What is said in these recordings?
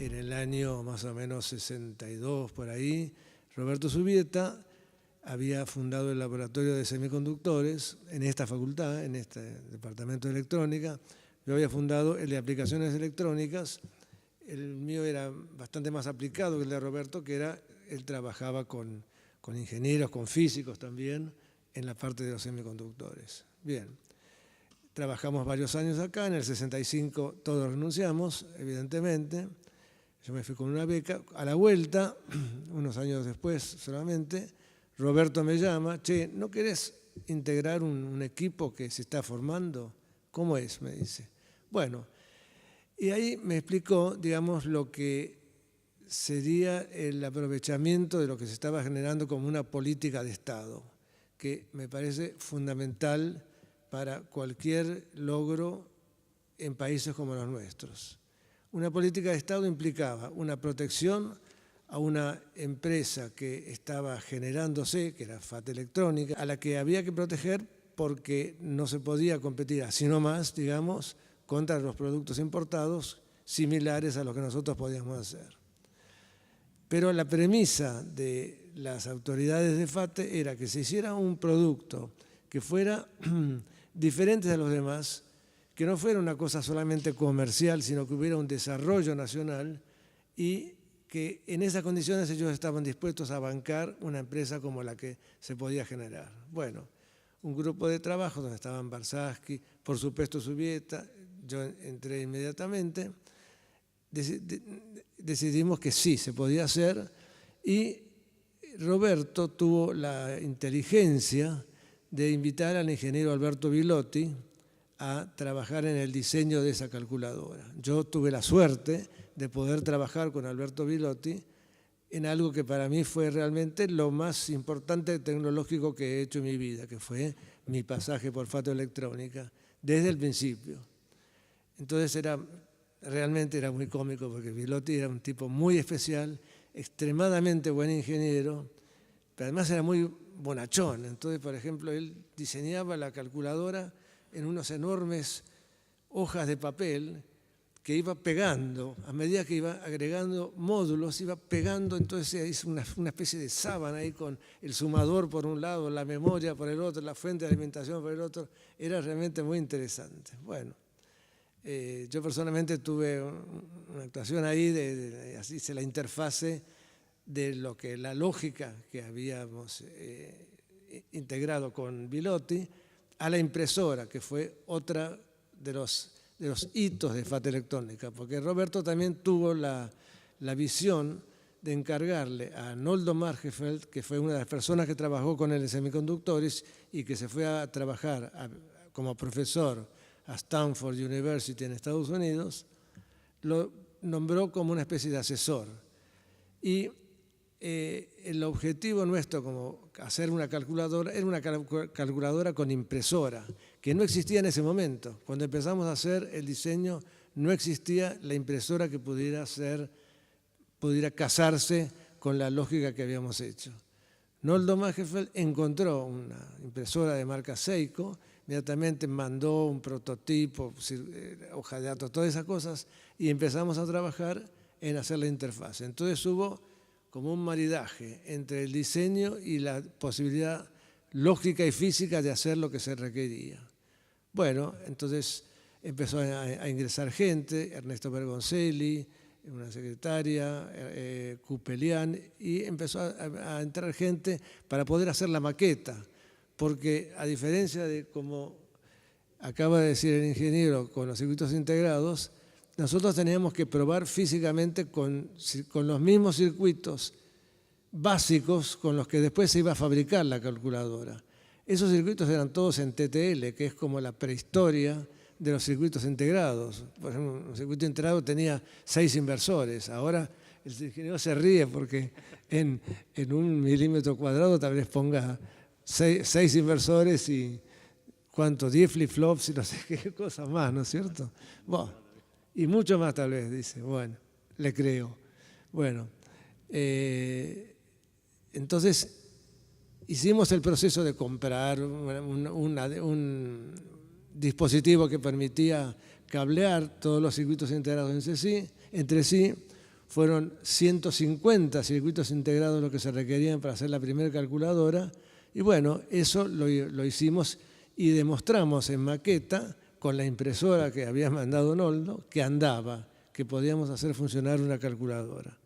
en el año más o menos 62, por ahí, Roberto Subieta había fundado el laboratorio de semiconductores en esta facultad, en este departamento de electrónica. Yo había fundado el de aplicaciones electrónicas. El mío era bastante más aplicado que el de Roberto, él trabajaba con ingenieros, con físicos también, en la parte de los semiconductores. Bien, trabajamos varios años acá, en el 65 todos renunciamos, evidentemente. Yo me fui con una beca. A la vuelta, unos años después solamente, Roberto me llama, che, ¿no querés integrar un equipo que se está formando? ¿Cómo es? Me dice. Bueno, y ahí me explicó, digamos, lo que sería el aprovechamiento de lo que se estaba generando como una política de Estado, que me parece fundamental para cualquier logro en países como los nuestros. Una política de Estado implicaba una protección a una empresa que estaba generándose, que era FAT Electrónica, a la que había que proteger porque no se podía competir así nomás, digamos, contra los productos importados similares a los que nosotros podíamos hacer. Pero la premisa de las autoridades de FATE era que se hiciera un producto que fuera diferente a los demás, que no fuera una cosa solamente comercial, sino que hubiera un desarrollo nacional y que en esas condiciones ellos estaban dispuestos a bancar una empresa como la que se podía generar. Bueno, un grupo de trabajo donde estaban Barsaski, por supuesto Subieta, yo entré inmediatamente, decidimos que sí, se podía hacer y Roberto tuvo la inteligencia de invitar al ingeniero Alberto Bilotti a trabajar en el diseño de esa calculadora. Yo tuve la suerte de poder trabajar con Alberto Bilotti en algo que para mí fue realmente lo más importante tecnológico que he hecho en mi vida, que fue mi pasaje por FAT Electrónica, desde el principio. Entonces realmente era muy cómico porque Bilotti era un tipo muy especial, extremadamente buen ingeniero, pero además era muy bonachón. Entonces, por ejemplo, él diseñaba la calculadora en unas enormes hojas de papel que iba pegando, a medida que iba agregando módulos, iba pegando, entonces hizo una especie de sábana ahí con el sumador por un lado, la memoria por el otro, la fuente de alimentación por el otro. Era realmente muy interesante. Bueno, yo personalmente tuve una actuación ahí, así se la interfase de lo que la lógica que habíamos integrado con Bilotti a la impresora, que fue otra de los hitos de FAT Electrónica, porque Roberto también tuvo la visión de encargarle a Noldo Margefeld, que fue una de las personas que trabajó con él en semiconductores y que se fue a trabajar como profesor a Stanford University en Estados Unidos, lo nombró como una especie de asesor. Y el objetivo nuestro, como hacer una calculadora, era una calculadora con impresora, que no existía en ese momento. Cuando empezamos a hacer el diseño, no existía la impresora que pudiera casarse con la lógica que habíamos hecho. Noldo Magefeld encontró una impresora de marca Seiko, inmediatamente mandó un prototipo, hoja de datos, todas esas cosas, y empezamos a trabajar en hacer la interfaz. Entonces hubo como un maridaje entre el diseño y la posibilidad lógica y física de hacer lo que se requería. Bueno, entonces empezó a ingresar gente, Ernesto Bergoncelli, una secretaria, Cupelian, y empezó a entrar gente para poder hacer la maqueta, porque a diferencia de como acaba de decir el ingeniero con los circuitos integrados, nosotros teníamos que probar físicamente con los mismos circuitos básicos con los que después se iba a fabricar la calculadora. Esos circuitos eran todos en TTL, que es como la prehistoria de los circuitos integrados. Por ejemplo, un circuito integrado tenía 6 inversores. Ahora el ingeniero se ríe porque en 1 milímetro cuadrado tal vez ponga 6 inversores y ¿cuánto? 10 flip-flops y no sé qué cosa más, ¿no es cierto? Bueno, y mucho más tal vez, dice. Bueno, le creo. Bueno, entonces hicimos el proceso de comprar un dispositivo que permitía cablear todos los circuitos integrados entre sí. fueron 150 circuitos integrados los que se requerían para hacer la primera calculadora. Y bueno, eso lo hicimos y demostramos en maqueta con la impresora que había mandado Noldo que andaba, que podíamos hacer funcionar una calculadora.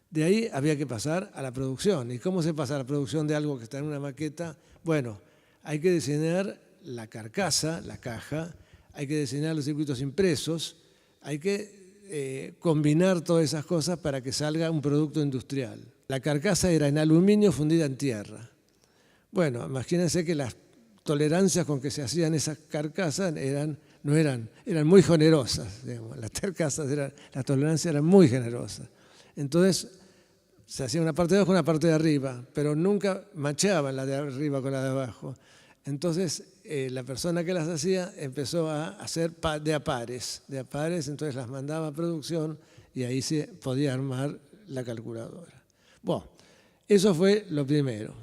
De ahí había que pasar a la producción. ¿Y cómo se pasa a la producción de algo que está en una maqueta? Bueno, hay que diseñar la carcasa, la caja, hay que diseñar los circuitos impresos, hay que combinar todas esas cosas para que salga un producto industrial. La carcasa era en aluminio fundida en tierra. Bueno, imagínense que las tolerancias con que se hacían esas carcasas eran muy generosas. Digamos. Las carcasas, las tolerancias eran muy generosas. Entonces, se hacía una parte de abajo y una parte de arriba, pero nunca macheaban la de arriba con la de abajo. Entonces, la persona que las hacía empezó a hacer de a pares, entonces las mandaba a producción y ahí se podía armar la calculadora. Bueno, eso fue lo primero.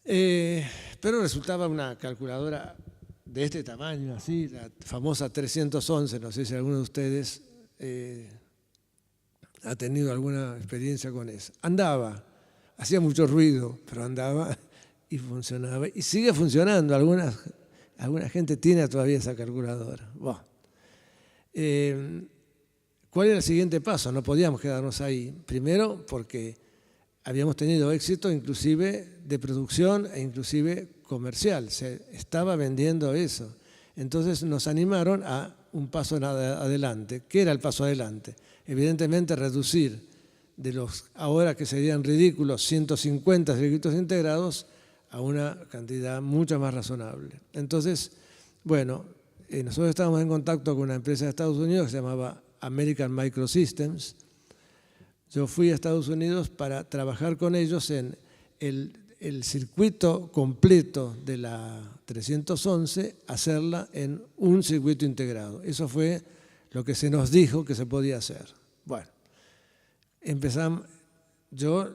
Pero resultaba una calculadora de este tamaño, así, la famosa 311, no sé si alguno de ustedes ha tenido alguna experiencia con eso. Andaba, hacía mucho ruido, pero andaba y funcionaba. Y sigue funcionando, alguna gente tiene todavía esa calculadora. Bueno. ¿Cuál era el siguiente paso? No podíamos quedarnos ahí. Primero porque habíamos tenido éxito inclusive de producción e inclusive comercial. Se estaba vendiendo eso. Entonces nos animaron a un paso adelante. ¿Qué era el paso adelante? Evidentemente reducir de los ahora que serían ridículos 150 circuitos integrados a una cantidad mucho más razonable. Entonces, bueno, nosotros estábamos en contacto con una empresa de Estados Unidos que se llamaba American Microsystems. Yo fui a Estados Unidos para trabajar con ellos en el circuito completo de la 311, hacerla en un circuito integrado. Eso fue lo que se nos dijo que se podía hacer. Bueno, empezamos, yo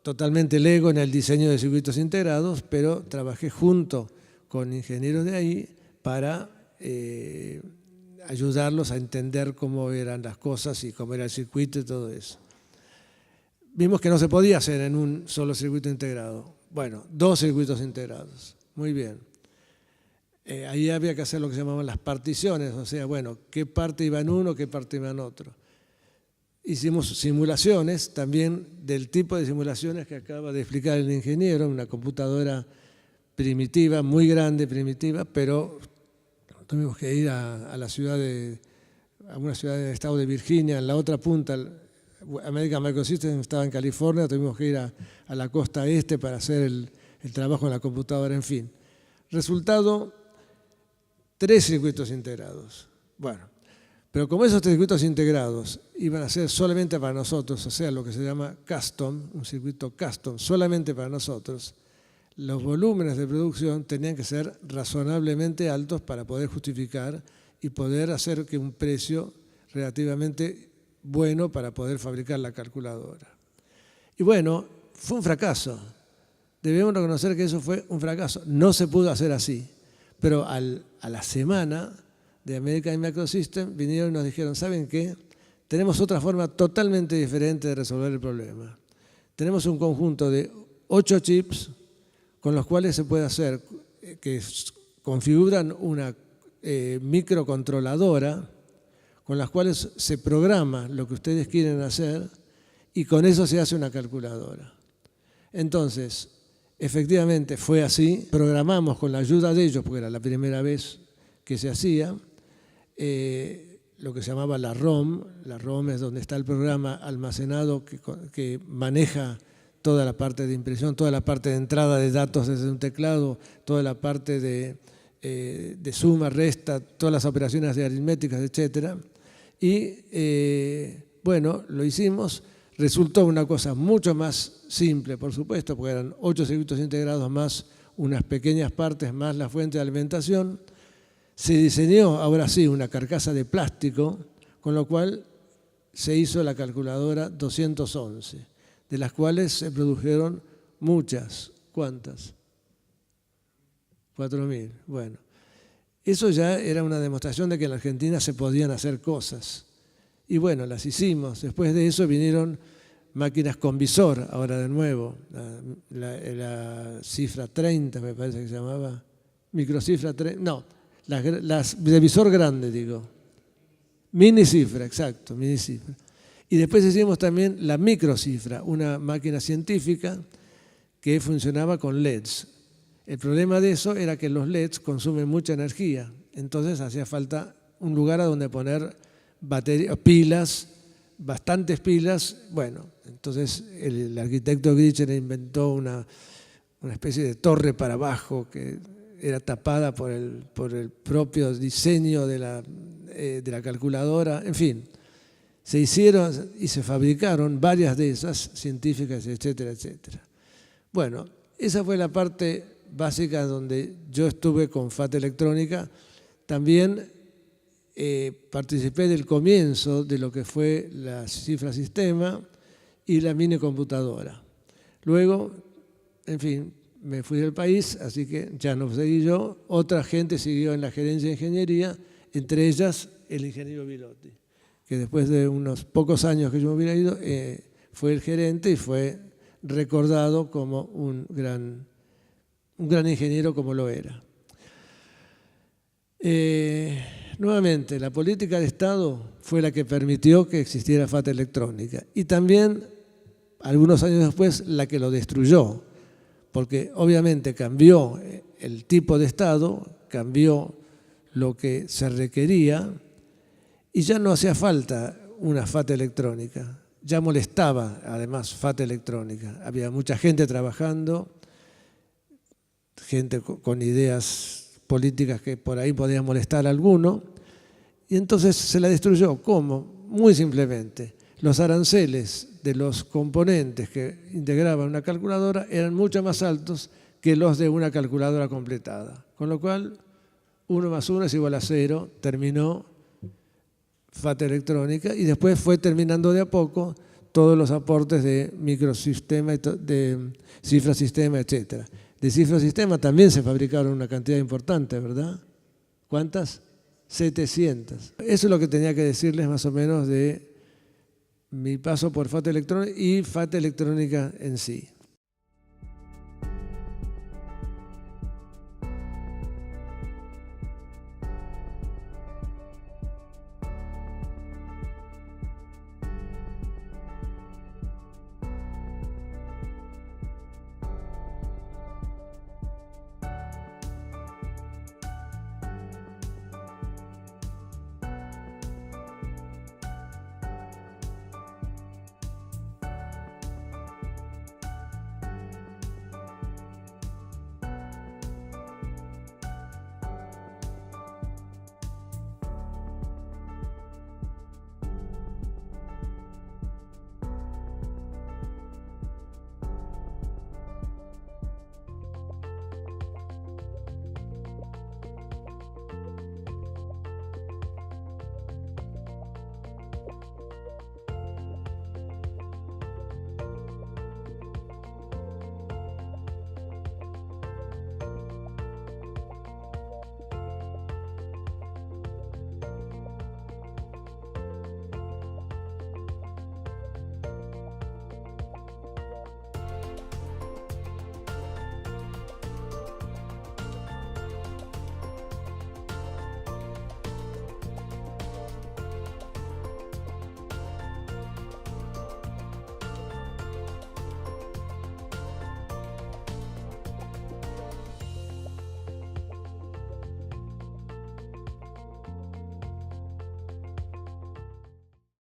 totalmente lego en el diseño de circuitos integrados, pero trabajé junto con ingenieros de ahí para ayudarlos a entender cómo eran las cosas y cómo era el circuito y todo eso. Vimos que no se podía hacer en un solo circuito integrado. Bueno, 2 circuitos integrados. Muy bien. Ahí había que hacer lo que se llamaban las particiones, o sea, bueno, qué parte iba en uno, qué parte iba en otro. Hicimos simulaciones, también del tipo de simulaciones que acaba de explicar el ingeniero, una computadora primitiva, muy grande, primitiva, pero tuvimos que ir a una ciudad del estado de Virginia, en la otra punta. American Microsystems estaba en California, tuvimos que ir a la costa este para hacer el trabajo en la computadora, en fin. Resultado, 3 circuitos integrados. Bueno, pero como esos circuitos integrados iban a ser solamente para nosotros, o sea, lo que se llama custom, un circuito custom solamente para nosotros, los volúmenes de producción tenían que ser razonablemente altos para poder justificar y poder hacer que un precio relativamente bueno para poder fabricar la calculadora. Y bueno, fue un fracaso. Debemos reconocer que eso fue un fracaso. No se pudo hacer así. Pero a la semana de American Microsystems vinieron y nos dijeron, ¿saben qué? Tenemos otra forma totalmente diferente de resolver el problema. Tenemos un conjunto de 8 chips con los cuales se puede hacer, que configuran una microcontroladora con las cuales se programa lo que ustedes quieren hacer y con eso se hace una calculadora. Entonces, efectivamente fue así, programamos con la ayuda de ellos, porque era la primera vez que se hacía, lo que se llamaba la ROM. La ROM es donde está el programa almacenado que maneja toda la parte de impresión, toda la parte de entrada de datos desde un teclado, toda la parte de suma, resta, todas las operaciones de aritméticas, etc. Y bueno, lo hicimos. Resultó una cosa mucho más simple, por supuesto, porque eran 8 circuitos integrados más unas pequeñas partes más la fuente de alimentación. Se diseñó, ahora sí, una carcasa de plástico, con lo cual se hizo la calculadora 211, de las cuales se produjeron muchas. ¿Cuántas? 4.000. Bueno, eso ya era una demostración de que en la Argentina se podían hacer cosas. Y bueno, las hicimos. Después de eso vinieron máquinas con visor, ahora de nuevo, la cifra 30 me parece que se llamaba, microcifra 30, no, las de visor grande digo, minicifra, exacto, minicifra. Y después hicimos también la microcifra, una máquina científica que funcionaba con LEDs. El problema de eso era que los LEDs consumen mucha energía, entonces hacía falta un lugar a donde poner pilas, bastantes pilas. Bueno, entonces el arquitecto Gritchen inventó una especie de torre para abajo que era tapada por el propio diseño de la calculadora. En fin, se hicieron y se fabricaron varias de esas científicas, etcétera, etcétera. Bueno, esa fue la parte básica donde yo estuve con FAT Electrónica. También participé del comienzo de lo que fue la cifra sistema y la mini computadora. Luego, en fin, me fui del país, así que ya no seguí yo. Otra gente siguió en la gerencia de ingeniería, entre ellas el ingeniero Bilotti, que después de unos pocos años que yo me hubiera ido, fue el gerente y fue recordado como un gran ingeniero como lo era. Nuevamente, la política de Estado fue la que permitió que existiera FAT Electrónica y también, algunos años después, la que lo destruyó, porque obviamente cambió el tipo de Estado, cambió lo que se requería y ya no hacía falta una FAT Electrónica, ya molestaba además FAT Electrónica. Había mucha gente trabajando, gente con ideas políticas que por ahí podían molestar a alguno, y entonces se la destruyó. ¿Cómo? Muy simplemente. Los aranceles de los componentes que integraban una calculadora eran mucho más altos que los de una calculadora completada. Con lo cual, 1 más 1 es igual a 0, terminó FAT Electrónica y después fue terminando de a poco todos los aportes de microsistema, de cifra sistema, etc. De cifra sistema también se fabricaron una cantidad importante, ¿verdad? ¿Cuántas? 700. Eso es lo que tenía que decirles más o menos de mi paso por FAT Electrónica y FAT Electrónica en sí.